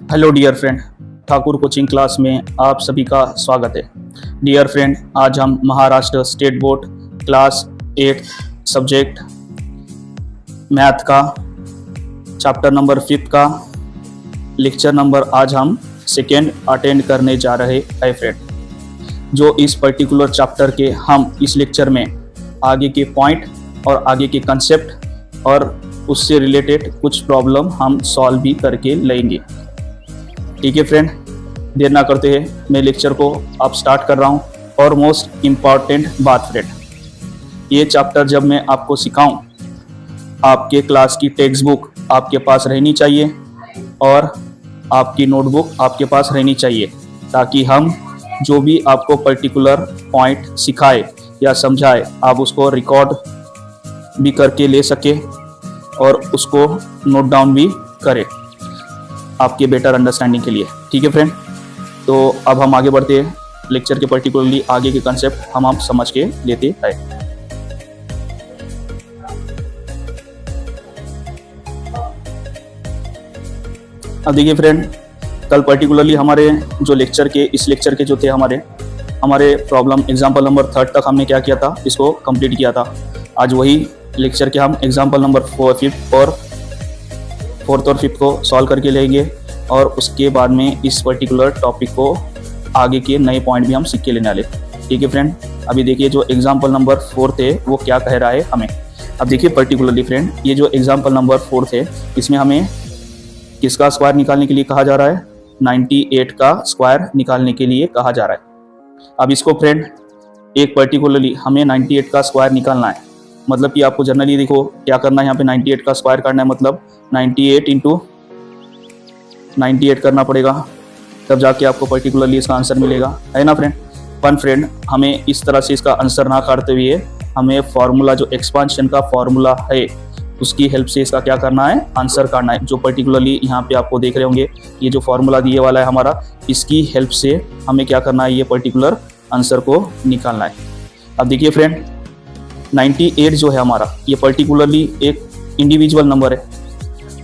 Hello dear friend, Thakur coaching class में आप सभी का स्वागत है। डियर फ्रेंड, आज हम Maharashtra state board class 8 subject math का चैप्टर नंबर 5 का लेक्चर नंबर आज हम सेकेंड अटेंड करने जा रहे हैं फ्रेंड। जो इस पर्टिकुलर चैप्टर के हम इस लेक्चर में आगे के पॉइंट और आगे के कंसेप्ट और उससे रिलेटेड कुछ प्रॉब्लम हम सॉल्व भी करके लेंगे। ठीक है फ्रेंड, देर ना करते हैं मैं लेक्चर को अब स्टार्ट कर रहा हूँ। और मोस्ट इम्पॉर्टेंट बात फ्रेंड, ये चैप्टर जब मैं आपको सिखाऊं, आपके क्लास की टेक्स्ट बुक आपके पास रहनी चाहिए और आपकी नोटबुक आपके पास रहनी चाहिए, ताकि हम जो भी आपको पर्टिकुलर पॉइंट सिखाए या समझाए आप उसको रिकॉर्ड भी करके ले सके और उसको नोट डाउन भी करें आपके बेटर अंडरस्टैंडिंग के लिए। ठीक है फ्रेंड, तो अब हम आगे बढ़ते हैं। लेक्चर के पर्टिकुलरली आगे के कंसेप्ट हम आप समझ के लेते हैं। अब देखिए फ्रेंड, कल पर्टिकुलरली हमारे जो लेक्चर के इस लेक्चर के जो थे हमारे प्रॉब्लम एग्जाम्पल नंबर 3 तक हमने क्या किया था, इसको कंप्लीट किया था। आज वही लेक्चर के हम एग्जाम्पल नंबर 4 और 5 को सॉल्व करके लेंगे और उसके बाद में इस पर्टिकुलर टॉपिक को आगे के नए पॉइंट भी हम सीख के लेने वाले। ठीक है फ्रेंड, अभी देखिए जो एग्जाम्पल नंबर 4 थे वो क्या कह रहा है हमें। अब देखिए पर्टिकुलरली फ्रेंड, ये जो एग्जाम्पल नंबर 4 थे इसमें हमें किसका स्क्वायर निकालने के लिए कहा जा रहा है, 98 का स्क्वायर निकालने के लिए कहा जा रहा है। अब इसको फ्रेंड एक पर्टिकुलरली हमें 98 का स्क्वायर निकालना है। मतलब कि आपको जनरली देखो क्या करना है, यहाँ पे 98 का स्क्वायर करना है, मतलब 98 इंटू 98 करना पड़ेगा, तब जाके आपको पर्टिकुलरली इसका आंसर मिलेगा, है ना फ्रेंड। पर फ्रेंड हमें इस तरह से इसका आंसर ना काटते हुए हमें फॉर्मूला जो एक्सपांशन का फॉर्मूला है उसकी हेल्प से इसका क्या करना है, आंसर काटना है। जो पर्टिकुलरली यहाँ पे आपको देख रहे होंगे ये जो फॉर्मूला दिए वाला है हमारा, इसकी हेल्प से हमें क्या करना है, ये पर्टिकुलर आंसर को निकालना है। अब देखिए फ्रेंड 98 जो है हमारा, ये पर्टिकुलरली एक इंडिविजुअल नंबर है।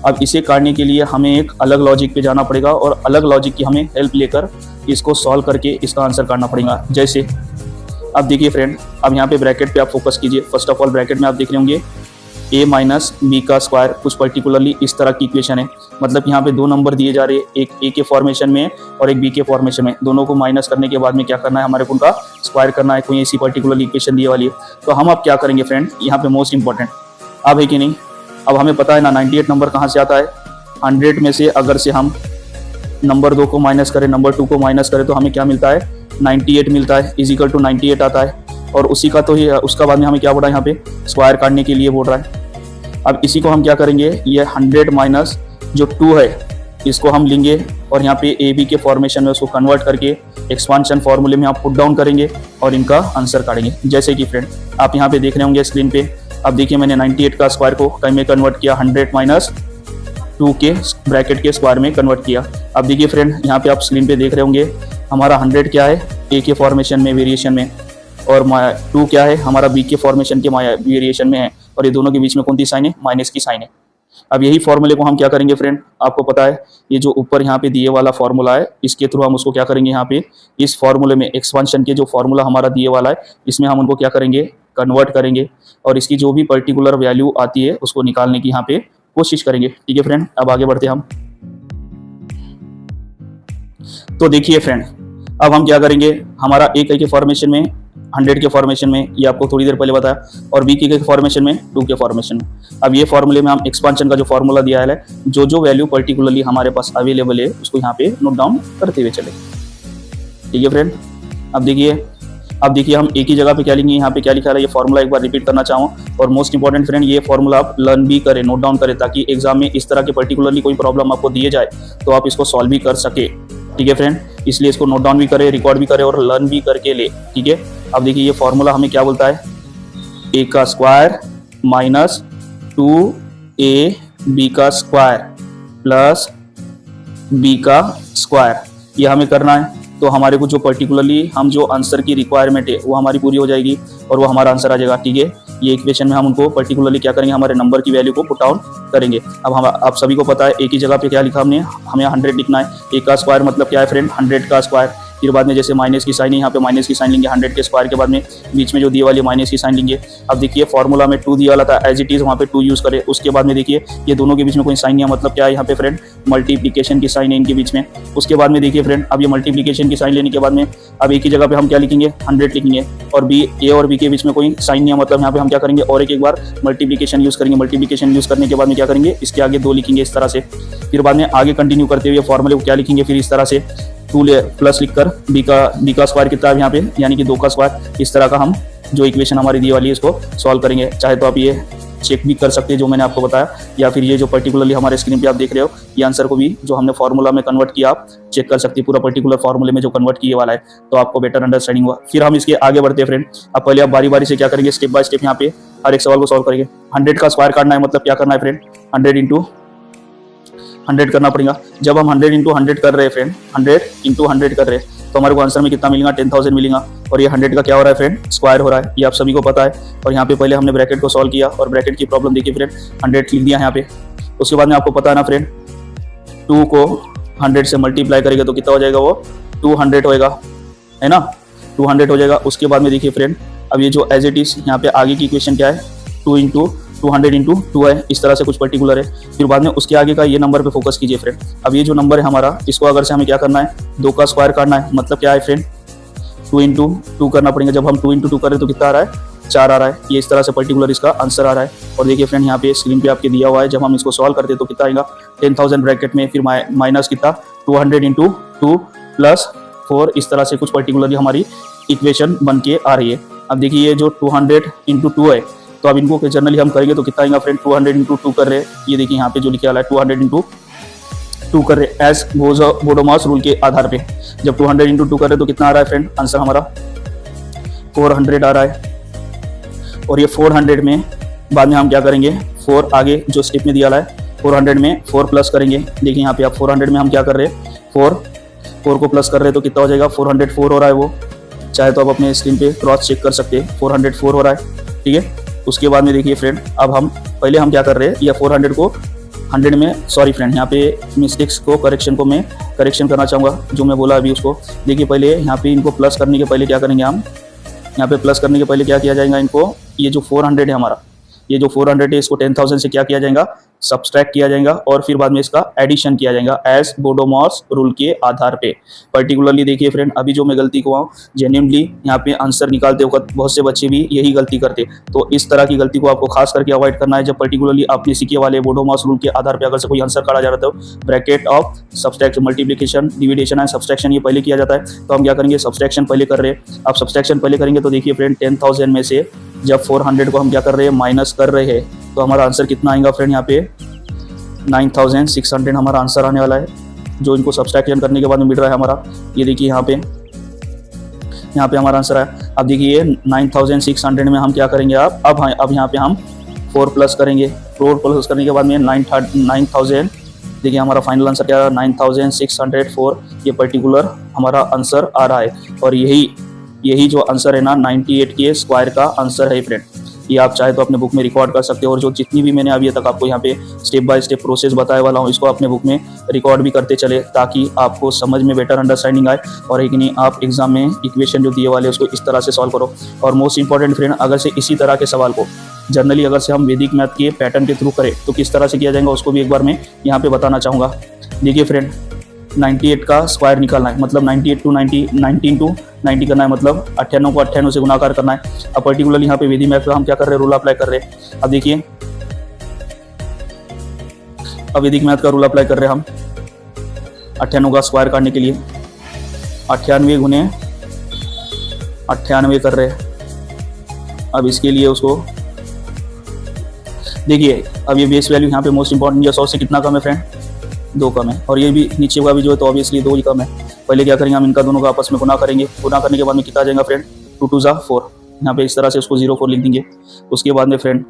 अब इसे काटने के लिए हमें एक अलग लॉजिक पे जाना पड़ेगा और अलग लॉजिक की हमें हेल्प लेकर इसको सॉल्व करके इसका आंसर काटना पड़ेगा। जैसे अब देखिए फ्रेंड, अब यहाँ पे ब्रैकेट पे आप फोकस कीजिए। फर्स्ट ऑफ ऑल ब्रैकेट में आप देख रहे होंगे a माइनस बी का स्क्वायर, कुछ पर्टिकुलरली इस तरह की इक्वेशन है। मतलब यहाँ पे दो नंबर दिए जा रहे हैं, एक a के फॉर्मेशन में और एक b के फॉर्मेशन में। दोनों को माइनस करने के बाद में क्या करना है, हमारे को उनका स्क्वायर करना है। कोई ऐसी पर्टिकुलर इक्वेशन दिए वाली है, तो हम अब क्या करेंगे फ्रेंड, यहाँ पे मोस्ट इंपॉर्टेंट अब है कि नहीं, अब हमें पता है ना 98 नंबर कहाँ से आता है, 100 में से अगर से हम नंबर 2 को माइनस करें, नंबर 2 को माइनस करें तो हमें क्या मिलता है, 98 मिलता है, इजिकल टू 98 आता है। और उसी का तो ये उसका बाद में हमें क्या बोल रहा है, यहाँ पे स्क्वायर काटने के लिए बोल रहा है। अब इसी को हम क्या करेंगे, ये 100 माइनस जो 2 है इसको हम लेंगे और यहाँ पे ए बी के फॉर्मेशन में उसको कन्वर्ट करके एक्सपांशन फॉर्मूले में आप पुट डाउन करेंगे और इनका आंसर काटेंगे। जैसे कि फ्रेंड आप यहाँ पे देख रहे होंगे स्क्रीन पे, अब देखिए मैंने 98 का स्क्वायर को कहीं में कन्वर्ट किया, 100 माइनस 2 के ब्रैकेट के स्क्वायर में कन्वर्ट किया। अब देखिए फ्रेंड यहाँ पे आप स्क्रीन पे देख रहे होंगे हमारा 100 क्या है, ए के फॉर्मेशन में वेरिएशन में, और 2 क्या है हमारा बी के फॉर्मेशन के वेरिएशन में है, और ये दोनों के बीच में कौन सी साइन है, माइनस की साइन है। अब यही फॉर्मूले को हम क्या करेंगे फ्रेंड, आपको पता है ये जो ऊपर यहाँ पे दिए वाला फॉर्मूला है इसके थ्रू हम उसको क्या करेंगे, यहाँ पे इस फॉर्मूले में एक्सपांशन के जो फॉर्मूला हमारा दिए वाला है इसमें हम उनको क्या करेंगे, कन्वर्ट करेंगे और इसकी जो भी पर्टिकुलर वैल्यू आती है उसको निकालने की यहाँ पे कोशिश करेंगे। ठीक है फ्रेंड, अब आगे बढ़ते हम। तो देखिए फ्रेंड अब हम क्या करेंगे, हमारा ए के फॉर्मेशन में 100 के फॉर्मेशन में, ये आपको थोड़ी देर पहले बताया, और बी के फॉर्मेशन में 2 के फॉर्मेशन में। अब ये फॉर्मूले में हम एक्सपांशन का जो फॉर्मूला दिया है, जो वैल्यू पर्टिकुलरली हमारे पास अवेलेबल है उसको यहाँ पे नोट डाउन करते हुए चले। ठीक है फ्रेंड, अब देखिए हम एक ही जगह पे क्या लेंगे, यहाँ पे क्या लिखा है ये फॉर्मूला एक बार रिपीट करना चाहूँ। और मोस्ट इंपॉर्टेंट फ्रेंड ये फॉर्मूला आप लर्न भी करें, नोट डाउन करें, ताकि एग्जाम में इस तरह के पर्टिकुलरली कोई प्रॉब्लम आपको दिए जाए तो आप इसको सॉल्व भी कर सके। ठीक है फ्रेंड, इसलिए इसको नोट डाउन भी करें, रिकॉर्ड भी करें और लर्न भी करके ले। ठीक है, अब देखिए ये फॉर्मूला हमें क्या बोलता है, a का स्क्वायर माइनस 2ab का स्क्वायर प्लस b का स्क्वायर, ये हमें करना है। तो हमारे को जो पर्टिकुलरली हम जो आंसर की रिक्वायरमेंट है वो हमारी पूरी हो जाएगी और वो हमारा आंसर आ जाएगा। ठीक है, ये इक्वेशन में हम उनको पर्टिकुलरली क्या करेंगे, हमारे नंबर की वैल्यू को पुट डाउन करेंगे। अब हम आप सभी को पता है एक ही जगह पे क्या लिखा हमने, हमें 100 लिखना है। एक का स्क्वायर मतलब क्या है फ्रेंड, 100 का स्क्वायर। फिर बाद में जैसे माइनस की साइन है, यहाँ पे माइनस की साइन लेंगे 100 के स्क्वायर के बाद में बीच में जो दिए वाली माइनस की साइन लेंगे। अब देखिए फॉर्मूला में 2 दिया वाला था, एज इट इज वहाँ पे 2 यूज करें। उसके बाद में देखिए ये दोनों के बीच में कोई साइन नहीं है, मतलब क्या है यहाँ पे फ्रेंड, मल्टीप्लिकेशन की साइन है इनके बीच में। उसके बाद में देखिए फ्रेंड, अब ये मल्टीप्लिकेशन की साइन लेने के बाद में अब एक ही जगह पे हम क्या लिखेंगे, 100 लिखेंगे। और बी, ए और बी के बीच में कोई साइन नहीं है, मतलब यहाँ पे हम क्या करेंगे और एक बार मल्टीप्लिकेशन यूज करेंगे। मल्टीप्लिकेशन यूज करने के बाद में क्या करेंगे, इसके आगे 2 लिखेंगे इस तरह से। फिर बाद में आगे कंटिन्यू करते हुए फॉर्मूले को क्या लिखेंगे, फिर इस तरह से 2 प्लस लिखकर बी का स्क्वायर कितना है यहाँ पे, यानी कि 2 का स्क्वायर। इस तरह का हम जो इक्वेशन हमारी दी वाली है इसको सॉल्व करेंगे। चाहे तो आप ये चेक भी कर सकते हैं जो मैंने आपको बताया, या फिर ये जो पर्टिकुलरली हमारे स्क्रीन पे आप देख रहे हो ये आंसर को भी जो हमने फॉर्मूला में कन्वर्ट किया आप चेक कर सकते हैं। पूरा पर्टिकुलर फॉर्मूले में जो कन्वर्ट किए वाला है तो आपको बेटर अंडरस्टैंडिंग हुआ। फिर हम इसके आगे बढ़ते हैं फ्रेंड। अब पहले आप बारी बारी से क्या करेंगे, स्टेप बाय स्टेप यहाँ पे हर एक सवाल को सॉल्व करेंगे। 100 का स्क्वायर काटना है, मतलब क्या करना है फ्रेंड, 100 इंटू 100 करना पड़ेगा। जब हम 100 इंटू 100 कर रहे हैं फ्रेंड, 100 इंटू 100 कर रहे हैं तो हमारे को आंसर में कितना मिलेगा, 10,000 मिलेगा। और ये 100 का क्या हो रहा है फ्रेंड, स्क्वायर हो रहा है, ये आप सभी को पता है। और यहाँ पे पहले हमने ब्रैकेट को सॉल्व किया और ब्रैकेट की प्रॉब्लम देखिए फ्रेंड, 100 लिख दिया यहाँ पे। उसके बाद में आपको पता है ना फ्रेंड, 2 को 100 से मल्टीप्लाई करेगा तो कितना हो जाएगा, वो 200 होएगा, है ना, 200 हो जाएगा। उसके बाद में देखिए फ्रेंड, अब ये जो एज इट इज यहाँ पे आगे की इक्वेशन क्या है, 2 इंटू 200 इंटू 2 है, इस तरह से कुछ पर्टिकुलर है। फिर बाद में उसके आगे का ये नंबर पे फोकस कीजिए फ्रेंड। अब ये जो नंबर है हमारा, इसको अगर से हमें क्या करना है, 2 का स्क्वायर काटना है, मतलब क्या है फ्रेंड, 2 इंटू 2 करना पड़ेगा। जब हम 2 इंटू 2 करें तो कितना आ रहा है, 4 आ रहा है। ये इस तरह से पर्टिकुलर इसका आंसर आ रहा है। और देखिए फ्रेंड यहाँ पे स्क्रीन पे आपके दिया हुआ है, जब हम इसको सॉल्व करते हैं तो कितना आएगा, 10,000 ब्रैकेट में, फिर माइनस कितना 200 इंटू 2 प्लस 4, इस तरह से कुछ पर्टिकुलरली हमारी इक्वेशन बन के आ रही है। अब देखिए ये जो 200 इंटू 2 है, तो अब इनको जनरली हम करेंगे तो कितना आएगा फ्रेंड, 200 इंटू 2 कर रहे हैं। ये देखिए यहाँ पे जो लिखा है 200 इंटू 2 कर रहे हैं एज बोडोमास रूल के आधार पे। जब 200 इंटू 2 कर रहे हैं तो कितना आ रहा है फ्रेंड, आंसर हमारा 400 आ रहा है। और ये 400 में बाद में हम क्या करेंगे, 4 आगे जो स्टेप में दिया है 400 में 4 प्लस करेंगे। देखिए यहाँ पे आप 400 में हम क्या कर रहे हैं, 4 को प्लस कर रहे हैं तो कितना हो जाएगा, 404 हो रहा है वो। चाहे तो आप अपने स्क्रीन पे क्रॉस चेक कर सकते हैं, 404 हो रहा है, ठीक है। उसके बाद में देखिए फ्रेंड, अब हम पहले हम क्या कर रहे हैं, या 400 को 100 में, सॉरी फ्रेंड यहाँ पे मिस्टेक्स को करेक्शन को मैं करेक्शन करना चाहूँगा जो मैं बोला अभी उसको। देखिए पहले यहाँ पे इनको प्लस करने के पहले क्या करेंगे हम, यहाँ पे प्लस करने के पहले क्या किया जाएगा, इनको ये जो 400 है हमारा, ये जो 400 है इसको 10,000 से क्या किया जाएगा, सब्सट्रैक्ट किया जाएगा और फिर बाद में इसका एडिशन किया जाएगा एज बोडोमास रूल के आधार पे। पर्टिकुलरली देखिए फ्रेंड, अभी जो मैं गलती को जेन्युइनली यहाँ पे आंसर निकालते वक्त बहुत से बच्चे भी यही गलती करते, तो इस तरह की गलती को आपको खास करके अवॉइड करना है। जब पर्टिकुलरली आपने सीखे वाले बोडोमास रूल के आधार पे अगर से कोई आंसर काढ़ा जा रहा है तो bracket of subtraction, multiplication, division and subtraction ये पहले किया जाता है। तो हम क्या करेंगे, सब्सट्रैक्शन पहले कर रहे हैं। आप सब्सट्रैक्शन पहले करेंगे तो देखिए फ्रेंड 10,000 में से जब 400 को हम क्या कर रहे हैं, माइनस कर रहे हैं, तो हमारा आंसर कितना आएगा फ्रेंड, यहाँ पे 9,600 हमारा आंसर आने वाला है, जो इनको सब्सट्रैक्शन करने के बाद में मिल रहा है हमारा। ये देखिए यहाँ पे हमारा आंसर है। अब देखिए 9,600 में हम क्या करेंगे, अब यहाँ पे हम 4 प्लस करेंगे। 4 प्लस करने के बाद में 9,000, देखिए हमारा फाइनल आंसर क्या है, 9,604 ये पर्टिकुलर हमारा आंसर आ रहा है। और यही जो आंसर है ना 98 के स्क्वायर का आंसर है फ्रेंड। ये आप चाहे तो अपने बुक में रिकॉर्ड कर सकते हो, और जो जितनी भी मैंने अभी तक आपको यहाँ पे स्टेप बाय स्टेप प्रोसेस बताया वाला हूँ इसको अपने बुक में रिकॉर्ड भी करते चले, ताकि आपको समझ में बेटर अंडरस्टैंडिंग आए और एक नहीं आप एग्जाम में इक्वेशन जो दिए वाले उसको इस तरह से सॉल्व करो। और मोस्ट इंपॉर्टेंट फ्रेंड, अगर से इसी तरह के सवाल को जनरली अगर से हम वैदिक मैथ के पैटर्न के थ्रू करें तो किस तरह से किया जाएगा उसको भी एक बार मैं यहाँ पे बताना चाहूँगा। देखिए फ्रेंड, 98 का स्क्वायर निकालना है, मतलब 98 टू 90, 19 टू 90 करना है, मतलब 98 को 98 से गुणाकार करना है। अब पर्टिकुलरली यहाँ पे विधि मैथ का हम क्या कर रहे हैं, रूल अप्लाई कर रहे हैं। अब देखिए, अब वैदिक मैथ का रूल अप्लाई कर रहे हैं हम 98 का स्क्वायर काटने के लिए। 98 गुने 98 कर रहे हैं। अब इसके लिए उसको देखिए, अब ये बेस वैल्यू यहाँ पे मोस्ट इंपॉर्टेंट, 100 से कितना कम है फ्रेंड, 2 कम है। और ये भी नीचे का भी जो है तो ऑब्वियसली 2 ही कम है। पहले क्या करेंगे, हम इनका दोनों का आपस में गुना करेंगे। गुना करने के बाद में कितना आ जाएगा फ्रेंड, 2 2 4, यहाँ पे इस तरह से उसको 0 4 लिख देंगे। उसके बाद में फ्रेंड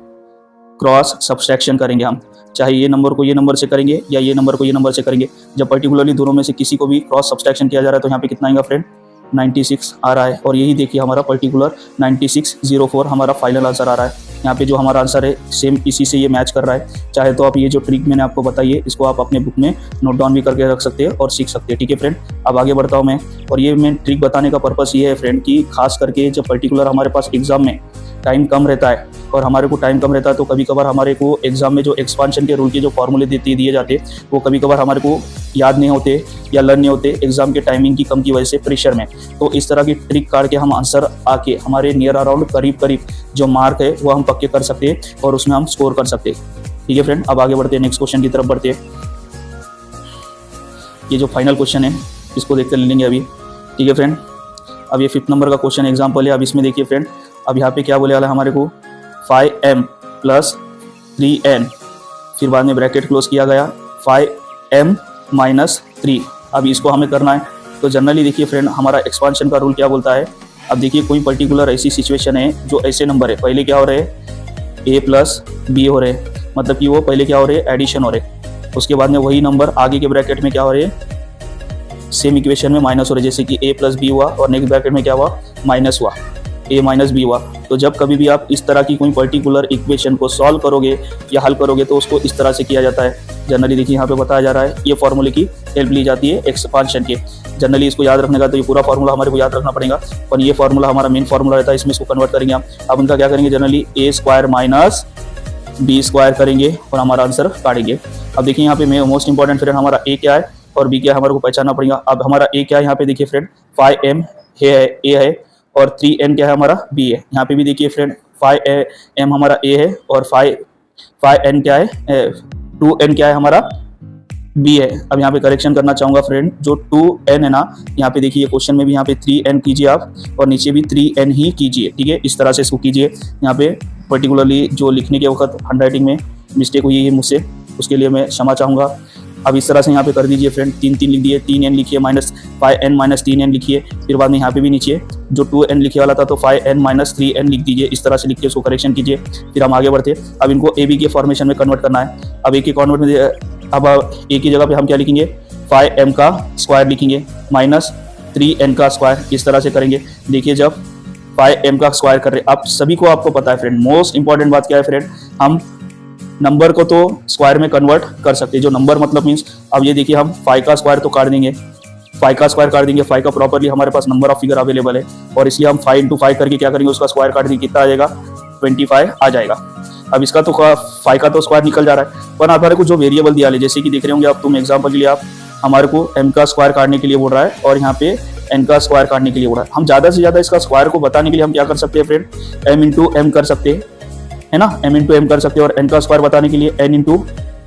क्रॉस सब्सट्रैक्शन करेंगे हम, चाहे ये नंबर को ये नंबर से करेंगे या ये नंबर को ये नंबर से करेंगे। जब पर्टिकुलरली दोनों में से किसी को भी क्रॉस सब्सट्रैक्शन किया जा रहा है तो यहाँ पे कितना आएगा फ्रेंड, 96 आ रहा है। और यही देखिए हमारा पर्टिकुलर 9604 हमारा फाइनल आंसर आ रहा है। यहाँ पे जो हमारा आंसर है सेम इसी से ये मैच कर रहा है। चाहे तो आप ये जो ट्रिक मैंने आपको बताई है इसको आप अपने बुक में नोट डाउन भी करके रख सकते हैं और सीख सकते हैं। ठीक है फ्रेंड, अब आगे बढ़ता हूँ मैं। और ये मैं ट्रिक बताने का पर्पस ये है फ्रेंड कि खास करके जब पर्टिकुलर हमारे पास एग्जाम में टाइम कम रहता है और हमारे को टाइम कम रहता है तो कभी कभार हमारे को एग्जाम में जो एक्सपांशन के रूल के जो फॉर्मूले दिए जाते हैं वो कभी कभार हमारे को याद नहीं होते या लर्न नहीं होते एग्जाम के टाइमिंग की कम की वजह से, प्रेशर में। तो इस तरह की ट्रिक काट के हम आंसर आके हमारे नियर अराउंड करीब करीब जो मार्क है वो हम पक्के कर सकते हैं और उसमें हम स्कोर कर सकते हैं। ठीक है फ्रेंड, अब आगे बढ़ते हैं, नेक्स्ट क्वेश्चन की तरफ बढ़ते हैं। ये जो फाइनल क्वेश्चन है इसको देख कर ले लेंगे अभी। ठीक है फ्रेंड, अब ये 5th नंबर का क्वेश्चन एग्जाम्पल है। अब इसमें देखिए फ्रेंड, अब यहाँ पे क्या बोले वाला है हमारे को 5m + 3n, फिर बाद में ब्रैकेट क्लोज किया गया 5m - 3। अब इसको हमें करना है। तो जनरली देखिए फ्रेंड, हमारा एक्सपांशन का रूल क्या बोलता है। अब देखिए कोई पर्टिकुलर ऐसी सिचुएशन है जो ऐसे नंबर है, पहले क्या हो रहे हैं a + b हो रहे हैं, मतलब कि वो पहले क्या हो रहे हैं एडिशन हो रहे हैं। उसके बाद में वही नंबर आगे के ब्रैकेट में क्या हो रहे हैं सेम इक्वेशन में माइनस हो रहे हैं, जैसे कि a + b हुआ और नेक्स्ट ब्रैकेट में क्या हुआ माइनस हुआ, a - b हुआ। तो जब कभी भी आप इस तरह की कोई पर्टिकुलर इक्वेशन को सॉल्व करोगे या हल करोगे तो उसको इस तरह से किया जाता है। जनरली देखिए यहाँ पे बताया जा रहा है ये फॉर्मूले की हेल्प ली जाती है एक्सपांशन के। जनरली इसको याद रखने का तो ये पूरा फॉर्मूला हमारे को याद रखना पड़ेगा, और ये फॉर्मूला हमारा मेन फॉर्मूला रहता है, इसमें इसको कन्वर्ट करेंगे हम। अब उनका क्या करेंगे, जनरली a² - b² करेंगे और हमारा आंसर काटेंगे। अब देखिए यहाँ पे मोस्ट इंपॉर्टेंट फ्रेंड हमारा a क्या है और b क्या है हमारे को पहचानना पड़ेगा। अब हमारा a क्या है, यहाँ पे देखिए फ्रेंड 5m है a है और 3n क्या है हमारा b है। यहाँ पे भी देखिए फ्रेंड 5m हमारा a है और 5n क्या है 2n क्या है हमारा b है। अब यहाँ पे करेक्शन करना चाहूँगा फ्रेंड, जो 2n है ना, यहाँ पे देखिए क्वेश्चन में भी यहाँ पे 3n कीजिए आप और नीचे भी 3n ही कीजिए। ठीक है, इस तरह से इसको कीजिए। यहाँ पे पर्टिकुलरली जो लिखने के वक्त हैंडराइटिंग में मिस्टेक हुई है मुझसे, उसके लिए मैं क्षमा चाहूँगा। अब इस तरह से यहाँ पे कर दीजिए फ्रेंड, 3 लिख दिए, 3n लिखिए -5n - 3n लिखिए, फिर बाद में यहाँ पे भी नीचे जो 2n लिखे वाला था तो 5n - 3n लिख दीजिए। इस तरह से लिख के उसको करेक्शन कीजिए, फिर हम आगे बढ़ते। अब इनको a b के फॉर्मेशन में कन्वर्ट करना है। अब a के कन्वर्ट में अब a की जगह पे हम क्या लिखेंगे 5m का स्क्वायर लिखेंगे -3n का स्क्वायर, इस तरह से करेंगे। देखिए जब 5m का स्क्वायर कर रहे हैं, आप सभी को आपको पता है फ्रेंड, मोस्ट इंपॉर्टेंट बात क्या है फ्रेंड, हम नंबर को तो स्क्वायर में कन्वर्ट कर सकते हैं। जो नंबर मतलब मीन्स, अब ये देखिए हम 5 का स्क्वायर तो काट देंगे, 5 का स्क्वायर काट देंगे, 5 का प्रॉपरली हमारे पास नंबर ऑफ फिगर अवेलेबल है और इसलिए हम 5 × 5 करके क्या करेंगे उसका स्क्वायर काट देंगे, कितना आ जाएगा 25 आ जाएगा। अब इसका तो 5 का तो स्क्वायर निकल जा रहा है, पर हमारे को जो वेरिएबल दिया है, जैसे कि देख रहे होंगे आप, तुम एग्जाम्पल के लिए आप हमारे को m का स्क्वायर काटने के लिए बोल रहा है और यहाँ पे n का स्क्वायर काटने के लिए बोल रहा है। हम ज़्यादा से ज़्यादा इसका स्क्वायर को बताने के लिए हम क्या कर सकते हैं फ्रेंड, m × m कर सकते हैं, है ना, m × m कर सकते हैं और n का स्क्वायर बताने के लिए n ×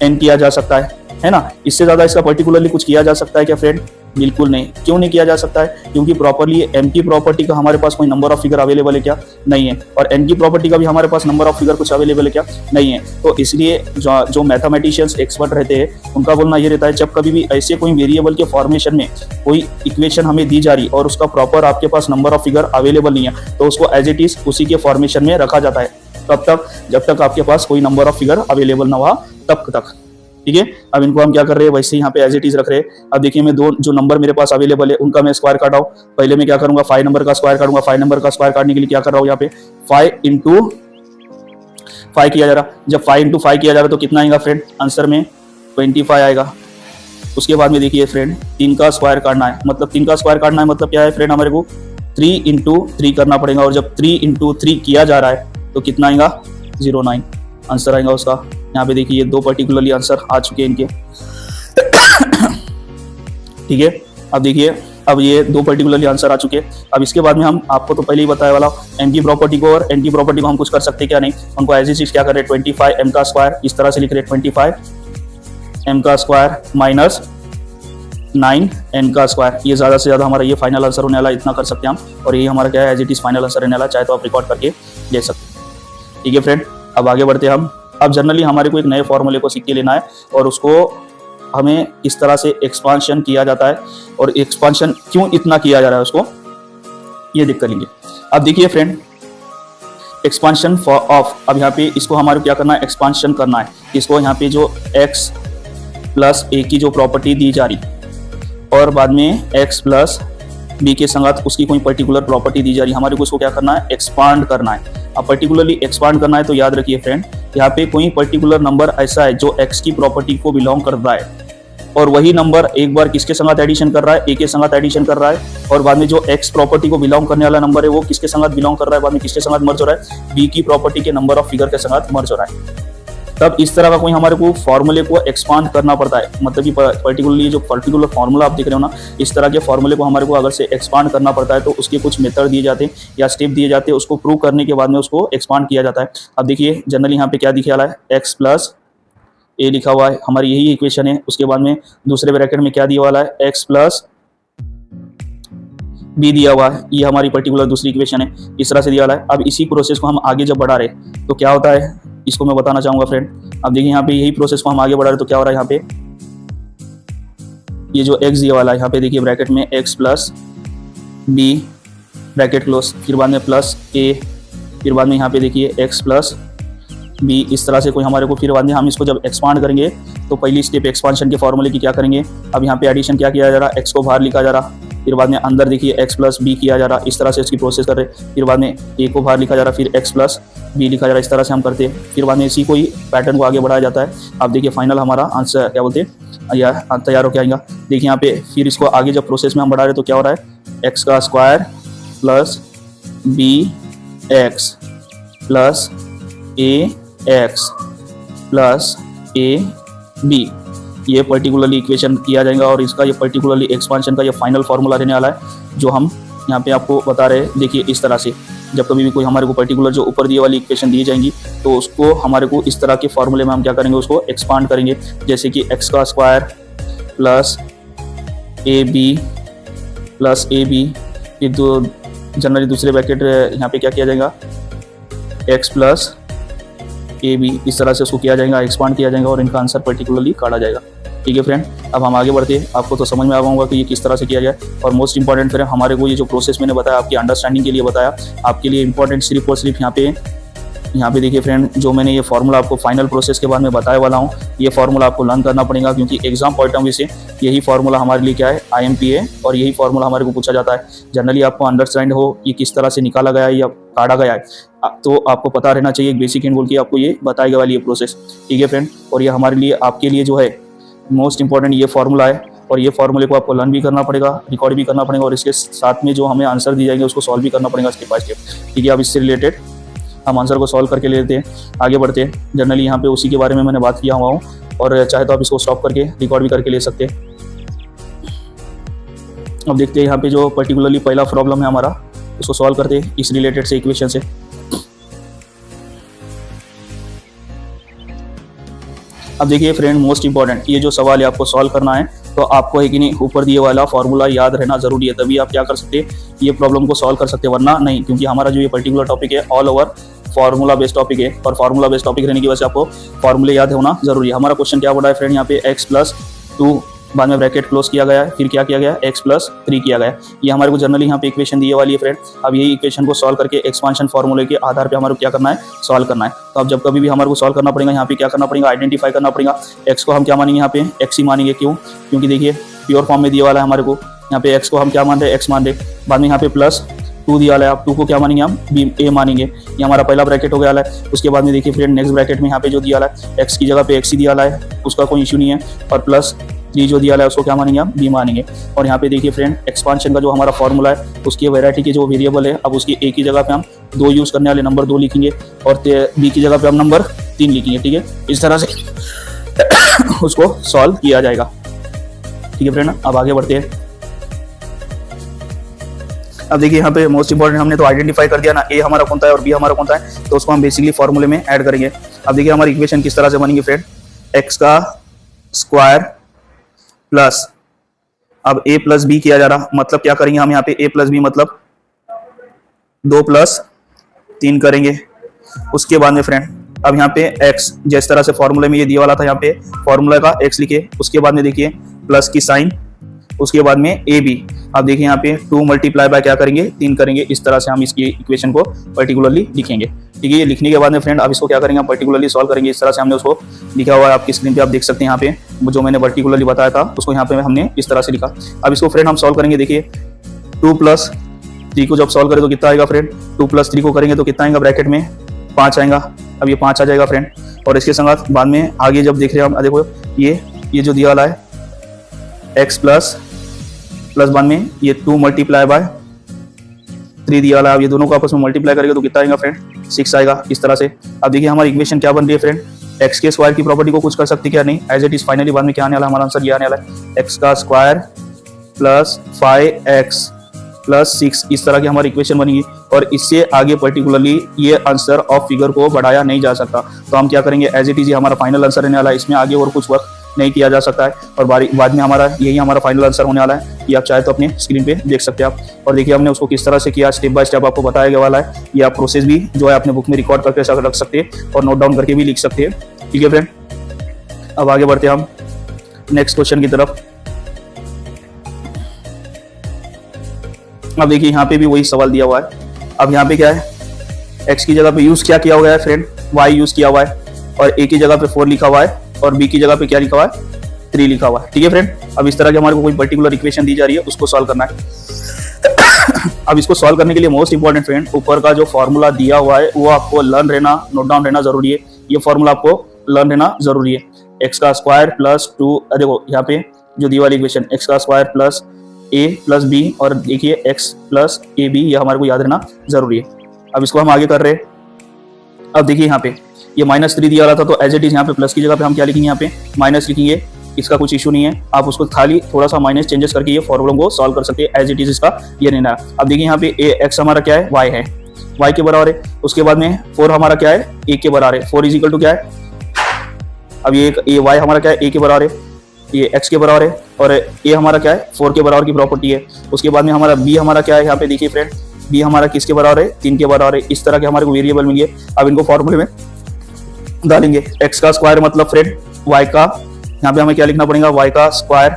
n किया जा सकता है ना। इससे ज़्यादा इसका पर्टिकुलरली कुछ किया जा सकता है क्या फ्रेंड, बिल्कुल नहीं। क्यों नहीं किया जा सकता है, क्योंकि प्रॉपरली m की प्रॉपर्टी का हमारे पास कोई नंबर ऑफ फिगर अवेलेबल है क्या, नहीं है, और n की प्रॉपर्टी का भी हमारे पास नंबर ऑफ फिगर कुछ अवेलेबल है क्या, नहीं है। तो इसलिए जो मैथमेटिशियंस एक्सपर्ट रहते हैं उनका बोलना ये रहता है, जब कभी भी ऐसे कोई वेरिएबल के फॉर्मेशन में कोई इक्वेशन हमें दी जा रही और उसका प्रॉपर आपके पास नंबर ऑफ फिगर अवेलेबल नहीं है तो उसको एज इट इज उसी के फॉर्मेशन में रखा जाता है, तब तक जब तक आपके पास कोई नंबर ऑफ फिगर अवेलेबल ना हुआ तब तक। ठीक है, अब इनको हम क्या कर रहे हैं, वैसे ही यहाँ पे एज इट इज रख रहे हैं। अब देखिए मैं दो जो नंबर मेरे पास अवेलेबल है उनका मैं स्क्वायर काटा हूँ। पहले मैं क्या करूंगा 5 नंबर का स्क्वायर काटूंगा। 5 नंबर का स्क्वायर काटने के लिए क्या कर रहा हूँ, यहाँ पे 5 × 5 किया जा रहा। जब 5 × 5 किया जा रहा तो कितना आएगा फ्रेंड, आंसर में 25 आएगा। उसके बाद में देखिए फ्रेंड 3 का स्क्वायर काटना है, मतलब 3 का स्क्वायर काटना है मतलब क्या है फ्रेंड, हमारे को 3 × 3 करना पड़ेगा और जब 3 × 3 किया जा रहा है तो कितना आएगा 09 आंसर आएगा उसका। यहाँ पे देखिए ये दो पर्टिकुलरली आंसर आ चुके हैं इनके। ठीक है, अब देखिए अब ये दो पर्टिकुलरली आंसर आ चुके हैं। अब इसके बाद में हम आपको तो पहले ही बताया वाला m की प्रॉपर्टी को और n की प्रॉपर्टी को हम कुछ कर सकते हैं क्या, नहीं। उनको एज इट इज क्या कर रहे हैं 25 m का स्क्वायर, इस तरह से लिख रहे हैं 25 m का स्क्वायर -9 n का स्क्वायर। ये ज़्यादा से ज़्यादा हमारा ये फाइनल आंसर होने वाला, इतना कर सकते हैं हम, और ये हमारा क्या है as it is final answer रहने वाला, चाहे तो आप रिकॉर्ड करके ले सकते हैं। ठीक है फ्रेंड, अब आगे बढ़ते हैं हम। अब जनरली हमारे को एक नए फॉर्मूले को सीख के लेना है और उसको हमें इस तरह से एक्सपांशन किया जाता है, और एक्सपांशन क्यों इतना किया जा रहा है उसको ये देख कर लेंगे। अब देखिए फ्रेंड एक्सपांशन ऑफ, अब यहाँ पे इसको हमारे क्या करना है, एक्सपांशन करना है। इसको यहाँ पे जो x + a की जो प्रॉपर्टी दी जा रही और बाद में x + b के संगत उसकी कोई पर्टिकुलर प्रॉपर्टी दी जा रही, हमारे को उसको क्या करना है, एक्सपांड करना है। अब पर्टिकुलरली एक्सपांड करना है तो याद रखिए फ्रेंड, यहाँ पे कोई पर्टिकुलर नंबर ऐसा है जो x की प्रॉपर्टी को बिलोंग कर रहा है और वही नंबर एक बार किसके संगत एडिशन कर रहा है, a के संगत एडिशन कर रहा है, और बाद में जो x प्रॉपर्टी को बिलोंग करने वाला नंबर है वो किसके संगत बिलोंग कर रहा है, बाद में किसके संगत मर्ज हो रहा है, b की प्रॉपर्टी के नंबर ऑफ फिगर के संगत मर्ज हो रहा है। तब इस तरह का कोई हमारे को फॉर्मूले को एक्सपांड करना पड़ता है, मतलब कि पर्टिकुलरली जो पर्टिकुलर फॉर्मूला आप देख रहे हो ना, इस तरह के फॉर्मूले को हमारे को अगर से एक्सपांड करना पड़ता है तो उसके कुछ मेथड दिए जाते हैं या स्टेप दिए जाते हैं, उसको प्रूव करने के बाद में उसको एक्सपांड किया जाता है। अब देखिए जनरली यहाँ पे क्या दिखा रहा है, एक्स प्लस ए लिखा हुआ है, हमारी यही इक्वेशन है। उसके बाद में दूसरे ब्रैकेट में क्या दिया वाला है, एक्स प्लस बी दिया हुआ है, ये हमारी पर्टिकुलर दूसरी इक्वेशन है, इस तरह से दिया वाला है। अब इसी प्रोसेस को हम आगे जब बढ़ा रहे तो क्या होता है, इसको मैं बताना चाहूंगा फ्रेंड। अब देखिए यहाँ पे यही प्रोसेस को हम आगे बढ़ा रहे तो क्या हो रहा है, यहाँ पे ये जो x दिया वाला है, यहाँ पे देखिए ब्रैकेट में x plus B bracket close, फिर बाद में प्लस a, फिर बाद में यहाँ पे देखिए x प्लस बी, इस तरह से कोई हमारे को, फिर बाद में हम इसको जब एक्सपांड करेंगे तो पहली स्टेप एक्सपांशन के फॉर्मूले की क्या करेंगे, अब यहाँ पे एडिशन क्या किया जा रहा है, x को बाहर लिखा जा रहा, फिर बाद में अंदर देखिए x प्लस बी किया जा रहा, इस तरह से इसकी प्रोसेस कर रहे, फिर बाद में a को बाहर लिखा जा रहा, फिर x प्लस बी लिखा जा रहा, इस तरह से हम करते हैं, फिर बाद में इसी को ही पैटर्न को आगे बढ़ाया जाता है। अब देखिए फाइनल हमारा आंसर क्या बोलते हैं यार तैयार हो क्या आएगा, देखिए यहाँ पे फिर इसको आगे जब प्रोसेस में हम बढ़ा रहे तो क्या हो रहा है, x का square plus B X plus A X plus A B, ये पर्टिकुलरली इक्वेशन किया जाएगा और इसका ये पर्टिकुलरली एक्सपांशन का ये फाइनल फार्मूला रहने वाला है जो हम यहाँ पे आपको बता रहे हैं। देखिए इस तरह से जब कभी भी कोई हमारे को पर्टिकुलर जो ऊपर दिए वाली इक्वेशन दी जाएंगी तो उसको हमारे को इस तरह के फार्मूले में हम क्या करेंगे, उसको एक्सपांड करेंगे, जैसे कि एक्स का स्क्वायर प्लस ए बी, फिर जनरली दूसरे ब्रैकेट यहाँ पे क्या किया जाएगा, एक्स प्लस ए बी, इस तरह से उसको किया जाएगा, एक्सपांड किया जाएगा और इनका आंसर पर्टिकुलरली काटा जाएगा। ठीक है फ्रेंड, अब हम आगे बढ़ते हैं, आपको तो समझ में आ होगा कि ये किस तरह से किया जाए। और मोस्ट इंपॉर्टेंट फ्रेंड हमारे को ये जो प्रोसेस मैंने बताया आपकी अंडरस्टैंडिंग के लिए बताया, आपके लिए इंपॉर्टेंट सिर्फ और सिर्फ यहाँ पे देखिए फ्रेंड, जो मैंने ये फार्मूला आपको फाइनल प्रोसेस के बारे में बताने वाला हूँ, ये फार्मूला आपको लर्न करना पड़ेगा क्योंकि एग्जाम पॉइंट ऑफ व्यू से यही फार्मूला हमारे लिए क्या है, IMP है और यही फार्मूला हमारे को पूछा जाता है। जनरली आपको अंडरस्टैंड हो ये किस तरह से निकाला गया है या काटा गया है, तो आपको पता रहना चाहिए एक बेसिक बोल के आपको ये बताया गया वाली ये प्रोसेस। ठीक है फ्रेंड, और ये हमारे लिए आपके लिए जो है मोस्ट इंपॉर्टेंट ये फार्मूला है और ये फार्मूले को आपको लर्न भी करना पड़ेगा, रिकॉर्ड भी करना पड़ेगा और इसके साथ में जो हमें आंसर दिए जाएंगे उसको सॉल्व भी करना पड़ेगा स्टेप बाय स्टेप। ठीक है, अब इससे रिलेटेड हम आंसर को सॉल्व करके लेते हैं, आगे बढ़ते हैं। जनरली यहाँ पे उसी के बारे में मैंने बात किया हुआ हूँ और चाहे तो आप इसको स्टॉप करके रिकॉर्ड भी करके ले सकते हैं। अब देखते हैं यहाँ पे जो पर्टिकुलरली पहला प्रॉब्लम है हमारा, उसको सॉल्व करते हैं इस रिलेटेड से इक्वेशन से। अब देखिए फ्रेंड, मोस्ट इंपॉर्टेंट ये जो सवाल है आपको सॉल्व करना है तो आपको है कि नहीं ऊपर दिए वाला फॉर्मूला याद रहना जरूरी है, तभी आप क्या कर सकते हैं, ये प्रॉब्लम को सॉल्व कर सकते हैं, वरना नहीं, क्योंकि हमारा जो ये पर्टिकुलर टॉपिक है all over formula based topic है और फार्मूला बेस्ड टॉपिक रहने की वजह से आपको फार्मूले याद होना जरूरी है। हमारा क्वेश्चन क्या बढ़ा है फ्रेंड, यहाँ पे x प्लस 2 बाद में ब्रैकेट क्लोज किया गया है, फिर क्या किया गया, x प्लस 3 किया गया। ये हमारे को जनरली यहाँ पे इक्वेशन दी वाली है फ्रेंड। अब यही इक्वेशन को सॉल्व करके एक्सपांशन फॉर्मूले के आधार पे हमारे को क्या करना है, सॉल्व करना है। तो अब जब कभी भी हमारे को सॉल्व करना पड़ेगा, यहाँ पे क्या करना पड़ेगा, आइडेंटिफाई करना पड़ेगा। x को हम क्या मानेंगे, यहाँ पे x ही मानेंगे, क्यों, क्योंकि देखिए प्योर फॉर्म में दिया वाला है हमारे को, यहाँ पे x को हम क्या मान रहे हैं, x मान रहे, बाद में यहाँ पे प्लस 2 दिया वाला है, आप 2 को क्या मानेंगे, हम a मानेंगे। ये हमारा पहला ब्रैकेट हो गया वाला है। उसके बाद में देखिए फ्रेंड नेक्स्ट ब्रैकेट में यहाँ पे जो दिया वाला है x की जगह पे x ही दिया वाला है, उसका कोई इशू नहीं है, और प्लस 3 जो दिया वाला है उसको क्या मानेंगे, हम b मानेंगे। और यहाँ पे देखिए फ्रेंड एक्सपांशन का जो हमारा फॉर्मूला है उसकी वैरायटी के जो वेरिएबल है, अब उसकी a की जगह पे हम 2 यूज करने वाले नंबर 2 लिखेंगे और b की जगह पे हम नंबर 3 लिखेंगे। ठीक है, इस तरह से उसको सॉल्व किया जाएगा। ठीक है फ्रेंड, अब आगे बढ़ते हैं। अब देखिए यहाँ पे मोस्ट इंपॉर्टेंट हमने तो आइडेंटिफाई कर दिया ना, ए हमारा कौन सा है और बी हमारा कौन सा है, तो उसको हम बेसिकली फॉर्मूले में ऐड करेंगे। अब देखिए हमारी इक्वेशन किस तरह से बनेगी फ्रेंड, एक्स का स्क्वायर प्लस, अब a प्लस बी किया जा रहा, मतलब क्या करेंगे हम यहाँ पे a प्लस बी मतलब 2 प्लस 3 करेंगे। उसके बाद में फ्रेंड अब यहाँ पे x जिस तरह से फॉर्मूले में ये दिया वाला था, यहाँ पे फॉर्मूला का x लिखे, उसके बाद में देखिए प्लस की साइन, उसके बाद में ए बी। अब देखिए यहाँ पे 2 मल्टीप्लाई बाय क्या करेंगे, 3 करेंगे। इस तरह से हम इसकी इक्वेशन को पर्टिकुलरली लिखेंगे। ठीक है, ये लिखने के बाद में फ्रेंड अब इसको क्या करेंगे, हम पर्टिकुलरली सॉल्व करेंगे। इस तरह से हमने उसको लिखा हुआ है, आपकी स्क्रीन पे आप देख सकते हैं। यहाँ पे जो मैंने पर्टिकुलरली बताया था उसको यहाँ पे हमने इस तरह से लिखा। अब इसको फ्रेंड हम सॉल्व करेंगे। देखिए 2 प्लस 3 को जब सॉल्व करें तो कितना आएगा फ्रेंड, 2 + 3 को करेंगे तो कितना आएगा ब्रैकेट में 5 आएगा। अब ये 5 आ जाएगा फ्रेंड। और इसके संग बाद में आगे जब देख रहे हैं हम, देखो ये जो दिया वाला है x प्लस बाद में ये 2 × 3 दिया वाला है। अब ये दोनों को आपस में मल्टीप्लाई करेंगे तो कितना आएगा फ्रेंड, 6 आएगा इस तरह से। अब देखिए हमारी इक्वेशन क्या बन रही है फ्रेंड, एक्स के स्क्वायर की प्रॉपर्टी को कुछ कर सकती क्या, नहीं, एज इट इज फाइनली बाद में क्या आने वाला, हमारा आंसर ये आने वाला है एक्स का स्क्वायर प्लस 5x प्लस 6, इस तरह की हमारी इक्वेशन बनेगी। और इससे आगे पर्टिकुलरली ये आंसर ऑफ फिगर को बढ़ाया नहीं जा सकता। तो हम क्या करेंगे, एज इट इज हमारा फाइनल आंसर रहने वाला है, इसमें आगे और कुछ वर्क नहीं किया जा सकता है। और बाद में हमारा यही हमारा फाइनल आंसर होने वाला है। ये आप चाहे तो अपने स्क्रीन पे देख सकते हैं आप। और देखिए हमने उसको किस तरह से किया, स्टेप बाय स्टेप आपको बताया गया वाला है। ये आप प्रोसेस भी जो है अपने बुक में रिकॉर्ड करके रख सकते हैं और नोट डाउन करके भी लिख सकते हैं। ठीक है फ्रेंड, अब आगे बढ़ते हैं हम नेक्स्ट क्वेश्चन की तरफ। अब देखिए यहाँ पे भी वही सवाल दिया हुआ है। अब यहाँ पे क्या है, x की जगह पे यूज क्या किया हुआ है फ्रेंड, y यूज किया हुआ है, और a की जगह पे 4 लिखा हुआ है, और b की जगह पे क्या लिखा हुआ है, 3 लिखा हुआ है। ठीक है फ्रेंड, अब इस तरह की हमारे को कोई पर्टिकुलर इक्वेशन दी जा रही है, उसको सॉल्व करना है। अब इसको सॉल्व करने के लिए मोस्ट इंपॉर्टेंट फ्रेंड, ऊपर का जो फॉर्मूला दिया हुआ है वो आपको लर्न रहना, नोट डाउन रहना जरूरी है। ये फॉर्मूला आपको लर्न रहना जरूरी है। एक्स का स्क्वायर प्लस 2, देखो यहाँ पे जो दी वाली इक्वेशन एक्स का square plus a plus B, और देखिए x प्लस ए बी, ये हमारे को याद रहना जरूरी है। अब इसको हम आगे कर रहे हैं। अब देखिए यहाँ पे ये -3 दिया रहा था, तो एज इट इज यहाँ पे प्लस की जगह पे हम क्या लिखेंगे, यहाँ पे माइनस लिखेंगे। इसका कुछ इशू नहीं है, आप उसको खाली थोड़ा सा माइनस चेंजेस करके ये फॉर्मूला को सॉल्व कर सकते हैं। एज इट इज इसका ये रहना है। अब देखिए यहाँ पे x हमारा क्या है, y है, y के बराबर है। उसके बाद में 4 हमारा क्या है, a के बराबर है। 4 इज टू क्या है, अब ये y हमारा क्या है, a के बराबर है, ये x के बराबर है, और a हमारा क्या है, 4 के बराबर की प्रॉपर्टी है। उसके बाद में हमारा b हमारा क्या है, यहाँ पे देखिए फ्रेंड, b हमारा किसके बराबर है, 3 के बराबर है। इस तरह के हमारे को वेरिएबल मिल गए। अब इनको फॉर्मूले में डालेंगे। x का स्क्वायर मतलब फ्रेंड y का, यहाँ पे हमें क्या लिखना पड़ेगा, y का स्क्वायर।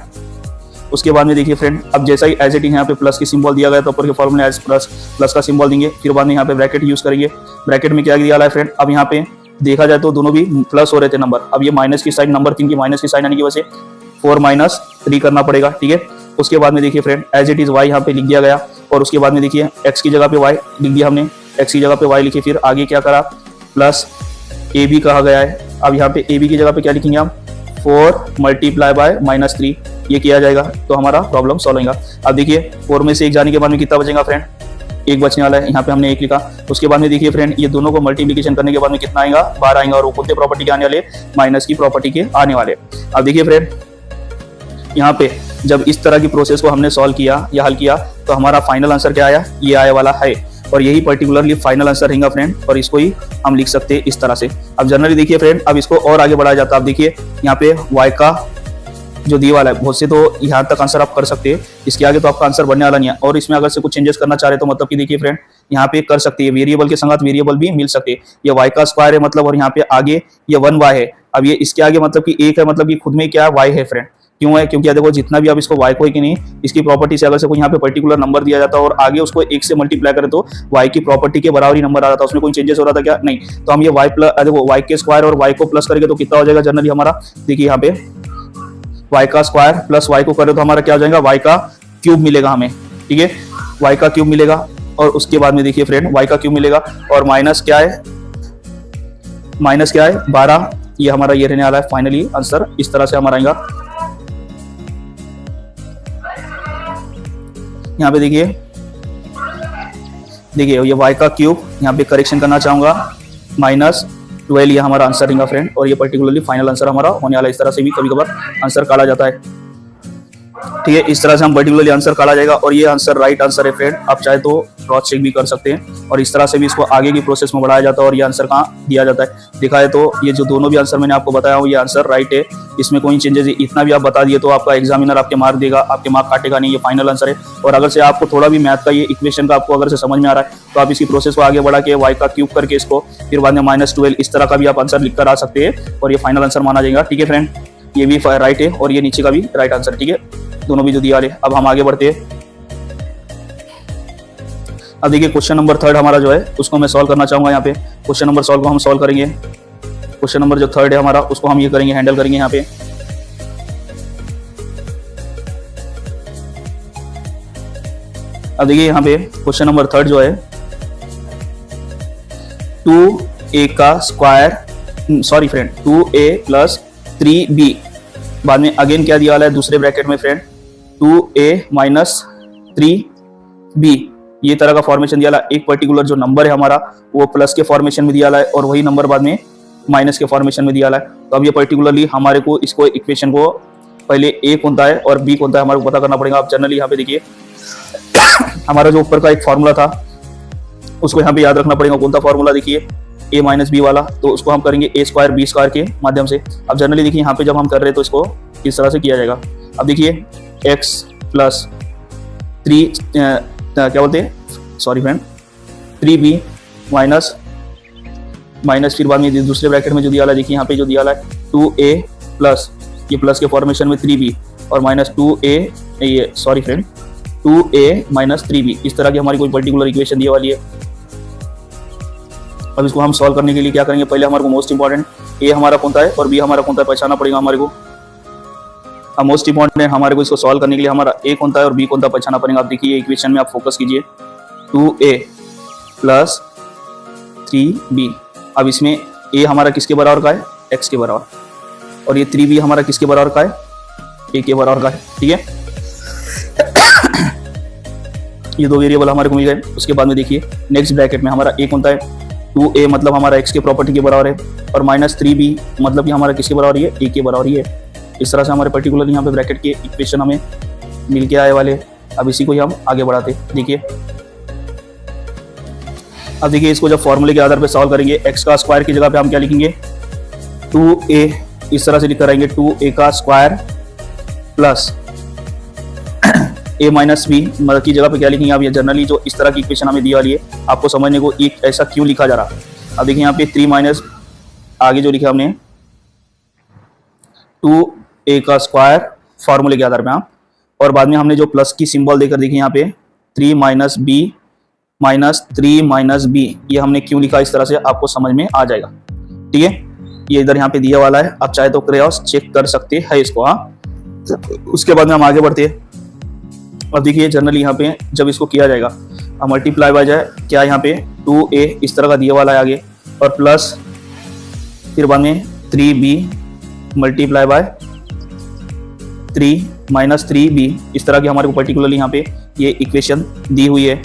उसके बाद में देखिए फ्रेंड, अब जैसा ही एज इट इज यहाँ पे प्लस की सिंबल दिया गया तो ऊपर के फॉर्मूले एज प्लस का सिंबल देंगे। फिर बाद में यहाँ पे ब्रैकेट यूज करेंगे। ब्रैकेट में क्या दिया है फ्रेंड, अब यहाँ पे देखा जाए तो दोनों भी प्लस हो रहे थे नंबर, अब ये माइनस की साइड, नंबर 3 की माइनस की साइड आने की वजह से 4 - 3 करना पड़ेगा। ठीक है, उसके बाद में देखिए friend as it is y यहाँ पे लिख दिया गया, और उसके बाद में देखिए x की जगह पे y लिख दिया हमने, x की जगह पे y लिखे। फिर आगे क्या करा, प्लस ए बी कहा गया है। अब यहाँ पे ए बी की जगह पे क्या लिखेंगे हम, 4 × -3, ये किया जाएगा तो हमारा प्रॉब्लम सॉल्व होगा। अब देखिए 4 में से 1 जाने के बाद में कितना बचेगा फ्रेंड, 1 बचने वाला है। यहाँ पे हमने 1 लिखा। उसके बाद में देखिए फ्रेंड, ये दोनों को मल्टीप्लिकेशन करने के बाद में कितना आएगा, 12 आएगा, और ऊपर प्रॉपर्टी के आने वाले, माइनस की प्रॉपर्टी के आने वाले। अब देखिए फ्रेंड, यहाँ पे जब इस तरह की प्रोसेस को हमने सॉल्व किया या हल किया तो हमारा फाइनल आंसर क्या आया, ये आने वाला है, और यही पर्टिकुलरली फाइनल आंसर रहेगा फ्रेंड, और इसको ही हम लिख सकते हैं इस तरह से। अब जनरली देखिए फ्रेंड, अब इसको और आगे बढ़ाया जाता है। अब देखिए यहाँ पे y का जो दिया वाला है, बहुत से तो यहाँ तक आंसर आप कर सकते हैं, इसके आगे तो आपका आंसर बनने वाला नहीं है। और इसमें अगर से कुछ चेंजेस करना चाह रहे तो मतलब कि देखिए फ्रेंड, यहाँ पे कर सकते हैं, वेरिएबल के संग वेरिएबल भी मिल सकते हैं। ये y का स्क्वायर है मतलब, और यहाँ पे आगे ये 1y है। अब ये इसके आगे मतलब कि 1 है, मतलब कि खुद में क्या है, y है फ्रेंड। क्यों है, क्योंकि देखो जितना भी आप इसको y को है कि नहीं, इसकी प्रॉपर्टी से अगर से कोई यहाँ पे पर्टिकुलर नंबर दिया जाता है और आगे उसको 1 से मल्टीप्लाई करें तो y की प्रॉपर्टी के बराबर ही नंबर आ जाता है, उसमें कोई चेंजेस हो रहा था क्या, नहीं। तो हम ये y प्लस, देखो y के स्क्वायर और y को प्लस करेंगे तो कितना हो जाएगा जनरली हमारा, देखिए यहाँ पे y का स्क्वायर प्लस y को करें तो हमारा क्या हो जाएगा, y का क्यूब मिलेगा हमें। ठीक है, y का क्यूब मिलेगा, और उसके बाद में देखिए फ्रेंड y का क्यूब मिलेगा, और माइनस क्या है, 12, ये हमारा ये रहने वाला है फाइनली आंसर। इस तरह से हमारा आएगा। यहाँ पे देखिए ये y का क्यूब, यहाँ पे करेक्शन करना चाहूंगा, -12, ये हमारा आंसर रहेगा फ्रेंड, और ये पर्टिकुलरली फाइनल आंसर हमारा होने वाला है। इस तरह से भी कभी कभार आंसर काटा जाता है। ठीक है, इस तरह से हम पर्टिकुलरली आंसर काटा जाएगा, और ये आंसर राइट आंसर है फ्रेंड। आप चाहे तो क्रॉस चेक भी कर सकते हैं, और इस तरह से भी इसको आगे की प्रोसेस में बढ़ाया जाता है, और ये आंसर कहाँ दिया जाता है देखा है। तो ये जो दोनों भी आंसर मैंने आपको बताया हूँ, ये आंसर राइट है, इसमें कोई चेंजेस, इतना भी आप बता दिए तो आपका एग्जामिनर आपके मार्क देगा, आपके मार्क काटेगा नहीं, ये फाइनल आंसर है। और अगर से आपको थोड़ा भी मैथ का ये इक्वेशन का आपको अगर से समझ में आ रहा है तो आप इसकी प्रोसेस को आगे बढ़ा के y का क्यूब करके इसको फिर बाद में -12, इस तरह का भी आप आंसर लिख कर आ सकते हैं, और ये फाइनल आंसर माना जाएगा। ठीक है फ्रेंड, ये भी राइट है, और ये नीचे का भी राइट आंसर। ठीक है, दोनों भी जो दिया है। अब हम आगे बढ़ते हैं। अब देखिए क्वेश्चन नंबर 3 हमारा जो है उसको मैं सॉल्व करना चाहूंगा। यहाँ पे क्वेश्चन नंबर सॉल्व को हम सॉल्व करेंगे। क्वेश्चन नंबर जो 3 है हमारा, उसको हम ये करेंगे, हैंडल करेंगे। यहाँ पे अब देखिए यहाँ पे क्वेश्चन नंबर 3 जो है 2a का square, sorry friend 2a plus 3b, बाद में अगेन क्या दिया वाला है दूसरे ब्रैकेट में फ्रेंड 2a माइनस 3b, ये तरह का फॉर्मेशन दिया वाला। एक पर्टिकुलर जो नंबर है हमारा वो प्लस के फॉर्मेशन में दिया वाला है और वही नंबर बाद में माइनस के फॉर्मेशन में दिया वाला है। तो अब ये पर्टिकुलरली हमारे को इसको इक्वेशन को पहले a कौन सा है और b कौन सा है हमारे को पता करना पड़ेगा। आप जनरली यहाँ पे देखिए हमारा जो ऊपर का एक फॉर्मूला था उसको यहाँ पे याद रखना पड़ेगा। कौन सा फॉर्मूला देखिए a माइनस बी वाला, तो उसको हम करेंगे a स्क्वायर b स्क्वायर के माध्यम से। अब जनरली देखिए यहाँ पे जब हम कर रहे हैं तो इसको इस तरह से किया जाएगा। अब देखिए x प्लस 3 क्या बोलते हैं, sorry friend 3b minus minus फिर बाद में दूसरे ब्रैकेट में जो दिया है देखिए यहाँ पे जो दिया है 2a प्लस, ये प्लस के फॉर्मेशन में 3b और माइनस 2a, ये sorry friend 2a minus 3b, इस तरह की हमारी कोई पर्टिकुलर इक्वेशन दी वाली है। अब इसको हम सॉल्व करने के लिए क्या करेंगे, पहले हमारे को मोस्ट इंपॉर्टेंट a हमारा कौन सा है और b हमारा कौन सा पहचानना पड़ेगा हमारे को। अब मोस्ट इंपॉर्टेंट है हमारे को इसको सॉल्व करने के लिए हमारा a कौन सा है और b कौन सा पहचानना पड़ेगा। आप देखिए इक्वेशन में आप फोकस कीजिए 2a प्लस 3b, अब इसमें a हमारा किसके बराबर का है, x के बराबर, और ये 3b हमारा किसके बराबर का है, a के बराबर का है। ठीक है, ये दो वेरिएबल हमारे को मिल गए। उसके बाद में देखिए नेक्स्ट ब्रैकेट में हमारा a कौन सा है 2a मतलब हमारा x के प्रॉपर्टी के बराबर है और माइनस 3b मतलब कि हमारा किसके बराबर है, a के बराबर ही है। इस तरह से हमारे पर्टिकुलर यहाँ पे ब्रैकेट के इक्वेशन हमें मिल के आए वाले। अब इसी को ही हम आगे बढ़ाते देखिए। अब देखिए इसको जब फॉर्मूले के आधार पे सॉल्व करेंगे x का स्क्वायर की जगह पे हम क्या लिखेंगे 2a, इस तरह से लिख कर आएंगे 2a का square plus a minus B की जगह पे क्या लिखेंगे। अब ये जनरली जो इस तरह की इक्वेशन हमें दी वाली है आपको समझने को एक ऐसा क्यों लिखा जा रहा। अब देखिए यहाँ पे 3 माइनस आगे जो लिखा हमने 2a का स्क्वायर फॉर्मूले के आधार पे हाँ, और बाद में हमने जो प्लस की सिंबल देकर देखिए यहाँ पे 3 minus B minus 3 minus B, ये हमने क्यों लिखा इस तरह से आपको समझ में आ जाएगा। ठीक है, ये इधर यहाँ पे दिया वाला है, आप चाहे तो क्रॉस चेक कर सकते हैं इसको हाँ। उसके बाद में हम आगे बढ़ते हैं। अब देखिए जनरली यहाँ पे जब इसको किया जाएगा अब मल्टीप्लाई बाय जाए क्या, यहाँ पे 2a इस तरह का दिया वाला है आगे और प्लस फिर बाद में 3b multiply by 3 minus 3b, इस तरह की हमारे को पर्टिकुलरली यहाँ पे ये इक्वेशन दी हुई है।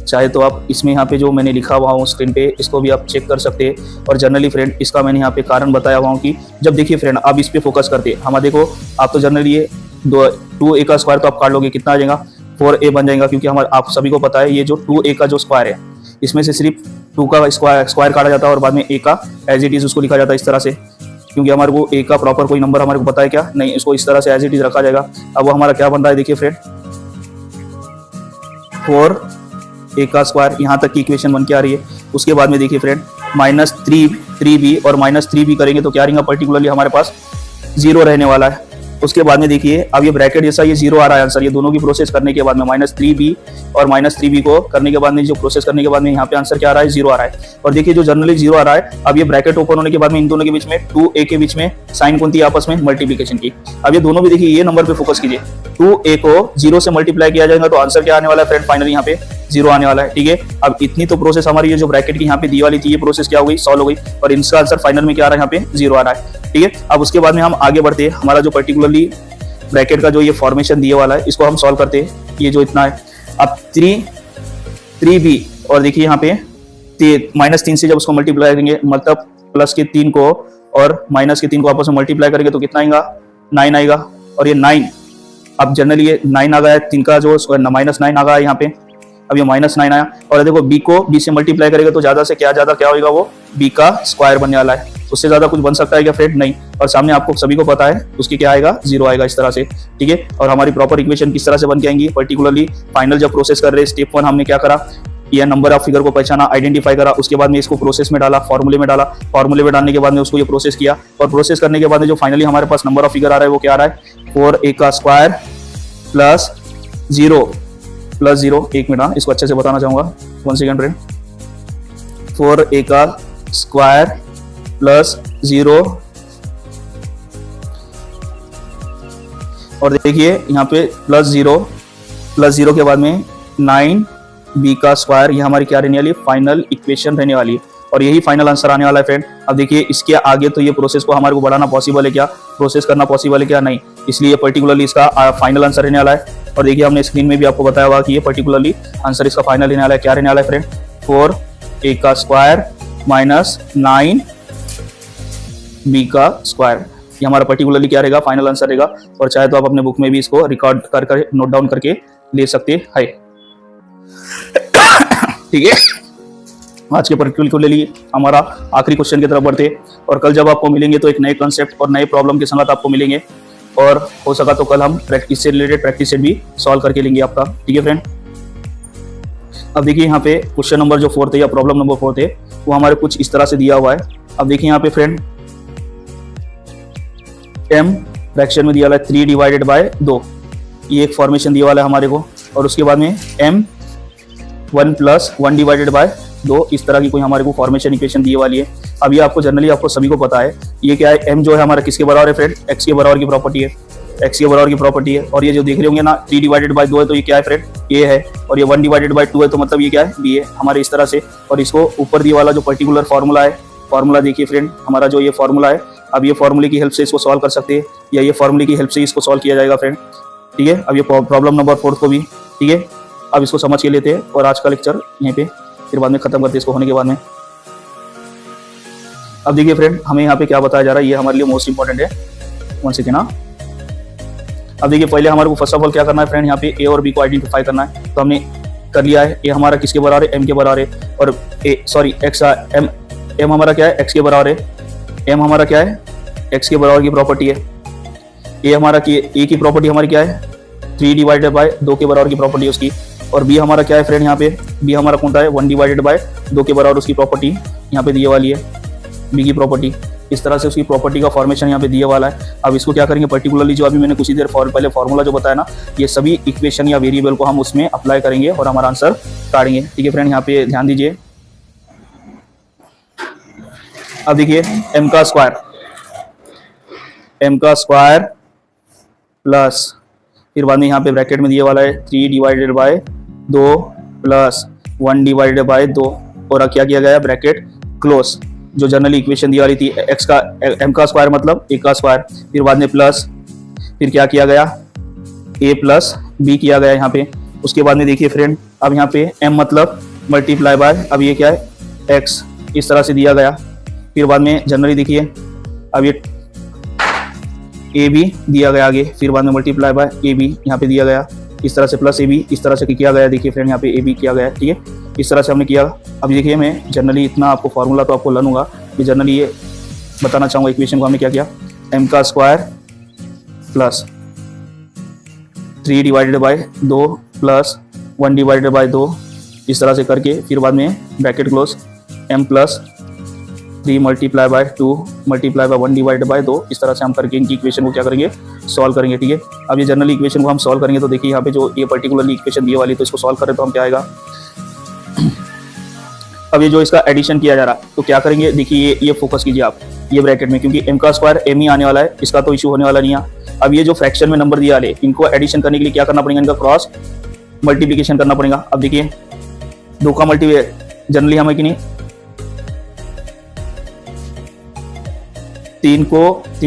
चाहे तो आप इसमें यहाँ पे जो मैंने लिखा हुआ हूँ स्क्रीन पे इसको भी आप चेक कर सकते हैं। और जनरली फ्रेंड इसका मैंने यहाँ पे कारण बताया हुआ हूँ कि जब देखिए फ्रेंड आप इस पे फोकस करते हैं, हम देखो आप तो जनरली ये 2a का स्क्वायर तो आप काट लोगे, कितना आ जाएगा 4a बन जाएगा, क्योंकि हमारे आप सभी को पता है ये जो 2a का जो स्क्वायर है इसमें से सिर्फ 2 का स्क्वायर काटा जाता है और बाद में a का एज इट इज उसको लिखा जाता है इस तरह से, क्योंकि हमारे को a का प्रॉपर कोई नंबर हमारे को पता है क्या नहीं, इसको इस तरह से एज इट इज रखा जाएगा। अब वो हमारा क्या बन रहा है देखिए फ्रेंड 4a का स्क्वायर, यहाँ तक की इक्वेशन बन के आ रही है। उसके बाद में देखिए फ्रेंड माइनस 3b और माइनस 3b करेंगे तो क्या रहेगा पर्टिकुलरली हमारे पास 0 रहने वाला है। उसके बाद में देखिए अब ये ब्रैकेट जैसा ये 0 आ रहा है आंसर, ये दोनों की प्रोसेस करने के बाद में माइनस 3b और माइनस 3b को करने के बाद में जो प्रोसेस करने के बाद में यहाँ पे आंसर क्या आ रहा है 0 आ रहा है। और देखिए जो जनरली 0 आ रहा है, अब ये ब्रैकेट ओपन होने के बाद में इन दोनों के बीच में 2a के बीच में साइन कौन थी आपस में मल्टीप्लिकेशन की। अब ये दोनों भी देखिए ये नंबर पे फोकस कीजिए, 2a को 0 से मल्टीप्लाई किया जाएगा तो आंसर क्या आने वाला है फ्रेंड, फाइनली यहाँ पे 0 आने वाला है। ठीक है, अब इतनी तो प्रोसेस हमारी ये जो ब्रैकेट की यहाँ पे दी वाली थी ये प्रोसेस क्या हो गई, सॉल्व हो गई और इनका आंसर फाइनल में क्या आ रहा है यहाँ पे 0 आ रहा है। ठीक है, अब उसके बाद में हम आगे बढ़ते हैं, हमारा जो पर्टिकुलरली ब्रैकेट का जो ये फॉर्मेशन दिए वाला है इसको हम सॉल्व करते हैं। ये जो इतना है अब 3b और देखिए यहाँ पे माइनस 3 से जब उसको मल्टीप्लाई करेंगे मतलब प्लस के 3 को और माइनस के 3 को आपस में मल्टीप्लाई करेंगे तो कितना आएगा 9 आएगा। और ये 9 अब जनरली ये 9 आ गया है, 3 का जो माइनस 9 आ गया है यहाँ पे, अब ये माइनस 9 आया और देखो b को b से मल्टीप्लाई करेगा तो ज्यादा से क्या होगा वो b का स्क्वायर बनने वाला है। उससे ज्यादा कुछ बन सकता है क्या फ्रेंड, नहीं। और सामने आपको सभी को पता है उसकी क्या आएगा 0 आएगा इस तरह से। ठीक है, और हमारी प्रॉपर इक्वेशन किस तरह से बन के आएंगी पर्टिकुलरली फाइनल जब प्रोसेस कर रहे हैं स्टेप 1 हमने क्या करा, यह नंबर ऑफ फिगर को पहचाना आइडेंटिफाई करा, उसके बाद में इसको प्रोसेस में डाला, फॉर्मूले में डाला, फॉर्मूले में डालने के बाद में उसको ये प्रोसेस किया और प्रोसेस करने के बाद में जो फाइनली हमारे पास नंबर ऑफ फिगर आ रहा है वो क्या आ रहा है 4a का स्क्वायर प्लस 0 एक मिनट इसको अच्छे से बताना चाहूंगा 1 सेकंड फ्रेंड, 4a का स्क्वायर प्लस 0 और देखिए यहाँ पे प्लस 0 के बाद में 9b का स्क्वायर, ये हमारी क्या रहने वाली है, फाइनल इक्वेशन रहने वाली है और यही फाइनल आंसर आने वाला है फ्रेंड। अब देखिए इसके आगे तो ये प्रोसेस को हमारे को बढ़ाना पॉसिबल है क्या, प्रोसेस करना पॉसिबल है क्या, नहीं, इसलिए पर्टिकुलरली इसका फाइनल आंसर रहने वाला है। और देखिए हमने स्क्रीन में भी आपको बताया हुआ कि ये पर्टिकुलरली आंसर इसका फाइनल रहने वाला है, क्या रहने वाला है फ्रेंड, 4a का स्क्वायर माइनस 9b का स्क्वायर, ये हमारा पर्टिकुलरली क्या रहेगा, फाइनल आंसर रहेगा। और चाहे तो आप अपने बुक में भी इसको रिकॉर्ड कर नोट डाउन करके ले सकते हैं। ठीक है, आज के पर्टिकुलर को ले लिए हमारा आखिरी क्वेश्चन की तरफ बढ़ते, और कल जब आपको मिलेंगे तो एक नए कॉन्सेप्ट और नए प्रॉब्लम के साथ आपको मिलेंगे, और हो सका तो कल हम प्रैक्टिस से रिलेटेड प्रैक्टिस सेट भी सॉल्व करके लेंगे आपका। ठीक है फ्रेंड, अब देखिए यहाँ पे क्वेश्चन नंबर जो 4 थे या प्रॉब्लम नंबर 4 थे वो हमारे कुछ इस तरह से दिया हुआ है। अब देखिए यहाँ पे फ्रेंड m फ्रैक्शन में दिया हुआ है 3 डिवाइडेड बाय 2, ये एक फॉर्मेशन दिया वाला है हमारे को, और उसके बाद में m 1 प्लस 1 डिवाइडेड बाय 2, इस तरह की कोई हमारे को फॉर्मेशन इक्वेशन दी वाली है। अब ये आपको जनरली आपको सभी को पता है ये क्या है, m जो है हमारा किसके बराबर है फ्रेंड, x के बराबर की प्रॉपर्टी है, x के बराबर की प्रॉपर्टी है। और ये जो देख रहे होंगे ना 3 डिवाइडेड बाय 2 है तो ये क्या है फ्रेंड, a है, और ये 1 डिवाइडेड बाय 2 है तो मतलब ये क्या है, b है हमारे इस तरह से। और इसको ऊपर दिया वाला जो पर्टिकुलर फार्मूला है, फार्मूला देखिए फ्रेंड हमारा जो ये फार्मूला है, अब ये फार्मूले की हेल्प से इसको सॉल्व कर सकते हैं या ये फार्मूले की हेल्प से इसको सॉल्व किया जाएगा फ्रेंड। ठीक है, अब ये प्रॉब्लम नंबर 4 को भी, ठीक है, अब इसको समझ के लेते हैं और आज का लेक्चर यहीं पे फिर बाद में खत्म करते हैं इसको होने के बाद में। अब देखिए फ्रेंड हमें यहाँ पे क्या बताया जा रहा है, ये हमारे लिए मोस्ट इंपॉर्टेंट है, 1 सेकेंड ना। अब देखिए पहले हमारे को फर्स्ट ऑफ ऑल क्या करना है फ्रेंड, यहाँ पे ए और बी को आइडेंटिफाई करना है, तो हमने कर लिया है। ए हमारा किसके बराबर है, एम के बराबर है, और एक्स एम हमारा क्या है, एक्स के बराबर है, एम हमारा क्या है, एक्स के बराबर की प्रॉपर्टी है। ए हमारा की ए की प्रॉपर्टी हमारी क्या है, 3 डिवाइडेड बाय 2 के बराबर की प्रॉपर्टी है उसकी। और बी हमारा क्या है फ्रेंड, यहाँ पे बी हमारा कौन सा है, 1 डिवाइडेड बाय 2 के बराबर उसकी प्रॉपर्टी यहाँ पे दिए वाली है, बी की प्रॉपर्टी। इस तरह से उसकी प्रॉपर्टी का फॉर्मेशन यहाँ पे दिया वाला है। अब इसको क्या करेंगे, पर्टिकुलरली जो अभी मैंने कुछ ही देर पहले फॉर्मूला जो बताया ना, ये सभी इक्वेशन या वेरिएबल को हम उसमें अप्लाई करेंगे और हमारा आंसर काटेंगे। ठीक है फ्रेंड, यहाँ पे ध्यान दीजिए। अब देखिए m का स्क्वायर प्लस, फिर बाद में यहाँ पे ब्रैकेट में दिए वाला है 3 divided by 2 plus 1 divided by 2, और क्या किया गया है, ब्रैकेट क्लोज। जो जनरली इक्वेशन दी वाली थी x का m का स्क्वायर मतलब a का स्क्वायर, फिर बाद में प्लस, फिर क्या किया गया, a प्लस b किया गया यहाँ पे। उसके बाद में देखिए फ्रेंड अब यहाँ पे m मतलब मल्टीप्लाई बाय, अब ये क्या है, x, इस तरह से दिया गया। फिर बाद में जनरली देखिए अब ये ए बी दिया गया आगे, फिर बाद में मल्टीप्लाई बाय ए बी यहाँ पे दिया गया, इस तरह से प्लस ए बी इस तरह से किया गया। देखिए फ्रेंड यहाँ पे ए बी किया गया, ठीक है, इस तरह से हमने किया। अब देखिए मैं जनरली इतना आपको फार्मूला तो आपको लूँगा, मैं जनरली ये बताना चाहूँगा इक्वेशन को हमने क्या किया, एम का square plus 3 divided by 2 plus 1 divided by 2, इस तरह से करके फिर बाद में bracket close, m plus 3 multiply by 2 multiply by 1 divided by 2, इस तरह से हम करके इनकी इक्वेशन को क्या करेंगे, सॉल्व करेंगे। ठीक है, अब ये जनरली इक्वेशन को हम सॉल्व करेंगे तो देखिए यहाँ पे जो ये पर्टिकुलरली इक्वेशन दी वाली, तो इसको सॉल्व करें तो हम क्या आएगा, अब ये जो इसका एडिशन किया जा रहा है तो क्या करेंगे, देखिए ये फोकस कीजिए आप ये ब्रैकेट में, क्योंकि m का स्क्वायर m ही आने वाला है, इसका तो इशू होने वाला नहीं है। अब ये जो फ्रैक्शन में नंबर दिया वाले, इनको एडिशन करने के लिए क्या करना पड़ेगा, इनका क्रॉस मल्टीप्लिकेशन करना पड़ेगा। अब देखिए 2 का मल्टीप्लिकेशन जनरली हमें कि नहीं, 3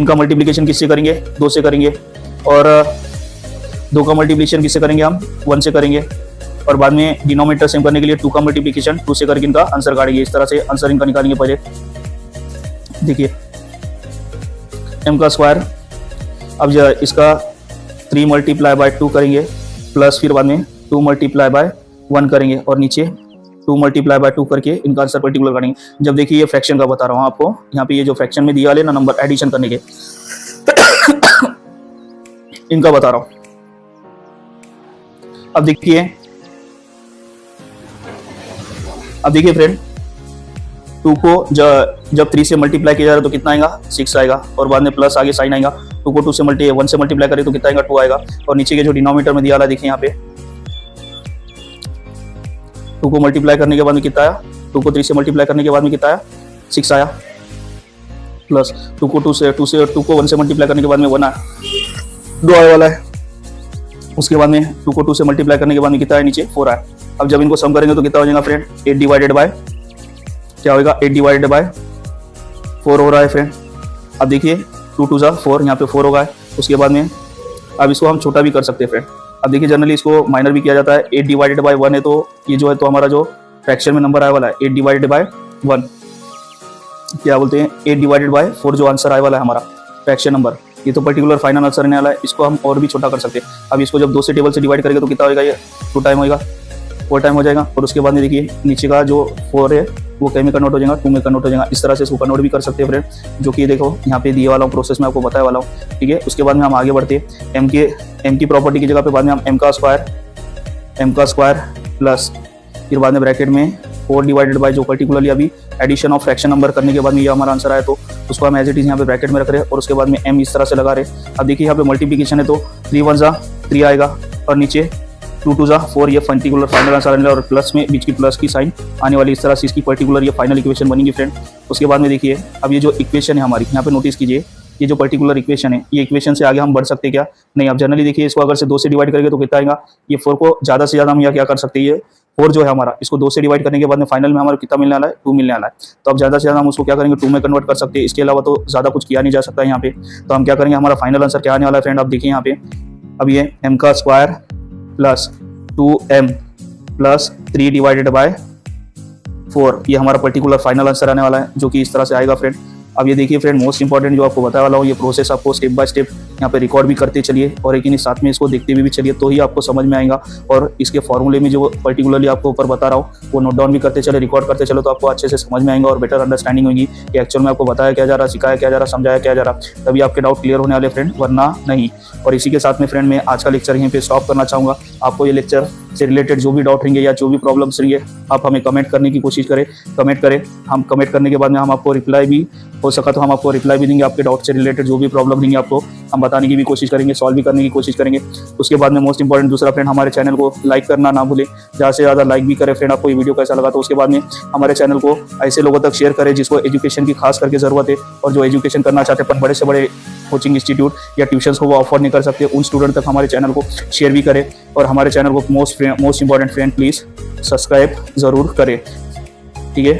का मल्टीप्लिकेशन किससे करेंगे, 2 से करेंगे, और 2 का मल्टीप्लिकेशन किससे करेंगे, हम 1 से करेंगे, और बाद में डिनोमिनेटर सेम करने के लिए 2 का मल्टीप्लिकेशन 2 से करके इनका आंसर काटेंगे। इस तरह से आंसर इनका निकालेंगे। पहले देखिए m का स्क्वायर, अब जो इसका 3 मल्टीप्लाई बाय 2 करेंगे, प्लस फिर बाद में 2 मल्टीप्लाई बाय 1 करेंगे, और नीचे 2 मल्टीप्लाई बाय 2 करके इनका आंसर पर्टिकुलर करेंगे। जब देखिए ये फ्रैक्शन का बता रहा हूँ आपको, यहाँ पे ये जो फ्रैक्शन में दिया वाले ना नंबर एडिशन करने के इनका बता रहा हूँ। अब देखिए फ्रेंड 2 को जब 3 से मल्टीप्लाई किया जा रहा है तो कितना आएगा, 6 आएगा, और बाद में प्लस आगे साइन आएगा। 2 को 1 से मल्टीप्लाई करें तो कितना आएगा, 2 आएगा, और नीचे के जो डिनोमिनेटर में दिया वाला देखिए यहाँ पे 2 को मल्टीप्लाई करने के बाद में कितना आया, 2 को 3 से मल्टीप्लाई करने के बाद में कितना आया, 6 आया, प्लस 2 को 1 से मल्टीप्लाई करने के बाद में 1 आया, 2 आने वाला है। उसके बाद में 2 को 2 से मल्टीप्लाई करने के बाद में कितना है, नीचे 4 आया। अब जब इनको सम करेंगे तो कितना हो जाएगा फ्रेंड, 8 डिवाइडेड बाय क्या होगा, 8 डिवाइडेड बाय 4 हो रहा है फ्रेंड। अब देखिए 2 2 जा 4, यहाँ पे 4 होगा। उसके बाद में अब इसको हम छोटा भी कर सकते हैं फ्रेंड। अब देखिए जनरली इसको माइनर भी किया जाता है। 8 डिवाइडेड बाय 1 है तो ये जो है तो हमारा जो फ्रैक्शन में नंबर आए वाला है 8 डिवाइडेड बाय 1, क्या बोलते हैं 8 डिवाइडेड बाय 4 जो आंसर आए वाला है हमारा फ्रैक्शन नंबर, ये तो पर्टिकुलर फाइनल आंसर रहने वाला है। इसको हम और भी छोटा कर सकते हैं। अब इसको जब 2 से टेबल से डिवाइड करेंगे तो कितना होगा, ये 2 टाइम होगा, 4 टाइम हो जाएगा। और उसके बाद में देखिए नीचे का जो 4 है वो क्या में कन्वर्ट हो जाएगा, 2 में कन्वर्ट हो जाएगा। इस तरह से इसको कन्वर्ट भी कर सकते हैं फ्रेंड, जो कि देखो यहाँ पे दिए वाला हूँ प्रोसेस में आपको बताने वाला हूँ। ठीक है, उसके बाद में हम आगे बढ़ते हैं। एम की प्रॉपर्टी की जगह पे बाद में हम एम का स्क्वायर प्लस फिर बाद में ब्रैकेट में 4 डिवाइडेड बाय जो पर्टिकुलरली अभी एडिशन ऑफ फ्रैक्शन नंबर करने के बाद में ये हमारा आंसर आया तो उसको हम एज इट इज यहाँ पे ब्रैकेट में रख रहे हैं और उसके बाद में एम इस तरह से लगा रहे। अब देखिए यहाँ पे मल्टीप्लिकेशन है तो 3 1 जा 3 आएगा और नीचे 2 2 जा 4, ये पर्टिकुलर फाइनल आंसर आने वाला और प्लस में बीच की प्लस की साइन आने वाली। इस तरह से इसकी पर्टिकुलर ये फाइनल इक्वेशन बनेगी फ्रेंड। उसके बाद में देखिए अब ये जो इक्वेशन है हमारी, यहाँ पे नोटिस कीजिए ये जो पर्टिकुलर इक्वेशन है, ये इक्वेशन से आगे हम बढ़ सकते हैं क्या, नहीं। अब जनरली देखिए इसको अगर से 2 से डिवाइड करेंगे तो कितना आएगा, ये 4 को ज़्यादा से ज़्यादा हम यहाँ क्या कर सकते हैं, ये 4 जो है हमारा, इसको 2 से डिवाइड करने के बाद में फाइनल में हमारा कितना मिलने वाला है, 2 मिलने वाला है। तो अब ज़्यादा से ज़्यादा हम उसको क्या करेंगे, 2 में कन्वर्ट कर सकते हैं। इसके अलावा तो ज़्यादा कुछ किया नहीं जा सकता है यहाँ पे। तो हम क्या करेंगे, हमारा फाइनल आंसर क्या आने वाला है फ्रेंड, आप देखिए यहाँ पे अब ये एम का square plus 2m plus 3 divided by 4, ये हमारा पर्टिकुलर फाइनल आंसर आने वाला है, जो कि इस तरह से आएगा फ्रेंड। अब ये देखिए फ्रेंड, मोस्ट इंपॉर्टेंट जो आपको बताने वाला हूँ, ये प्रोसेस आपको स्टेप बाय स्टेप यहाँ पे रिकॉर्ड भी करते चलिए और लेकिन साथ में इसको देखते भी चलिए, तो ही आपको समझ में आएगा। और इसके फॉर्मूले में जो पर्टिकुलरली आपको ऊपर बता रहा हूँ वो नोट डाउन भी करते चले, रिकॉर्ड करते चलो, तो आपको अच्छे से समझ में आएगा और बेटर अंडरस्टैंडिंग होगी कि एक्चुअल में आपको बताया क्या जा रहा, सिखाया क्या जा रहा, समझाया क्या जा रहा। तभी आपके डाउट क्लियर होने वाले फ्रेंड, वरना नहीं। और इसी के साथ में फ्रेंड मैं आज का लेक्चर यहीं पे स्टॉप करना चाहूँगा। आपको ये लेक्चर से रिलेटेड जो भी डाउट रहेंगे या जो भी प्रॉब्लम्स रहेंगे, आप हमें कमेंट करने की कोशिश करें, कमेंट करें। हम कमेंट करने के बाद में हम आपको रिप्लाई भी हो सका तो हम आपको रिप्लाई भी देंगे। आपके डाउट से रिलेटेड जो भी प्रॉब्लम रहेंगे आपको हम बताने की भी कोशिश करेंगे, सॉल्व भी करने की कोशिश करेंगे। उसके बाद में मोस्ट इंपॉर्टेंट दूसरा फ्रेंड, हमारे चैनल को लाइक करना ना भूलें, ज़्यादा से ज़्यादा लाइक भी करें फ्रेंड। आपको ये वीडियो कैसा लगा तो उसके बाद में हमारे चैनल को ऐसे लोगों तक शेयर करें जिसको एजुकेशन की खास करके ज़रूरत है और जो एजुकेशन करना चाहते हैं पर बड़े से बड़े कोचिंग इंस्टीट्यूट या ट्यूशन्स को वो अफोर्ड नहीं कर सकते, उन स्टूडेंट तक हमारे चैनल को शेयर भी करें। और हमारे चैनल को most important friend please subscribe ज़रूर करें। ठीक है।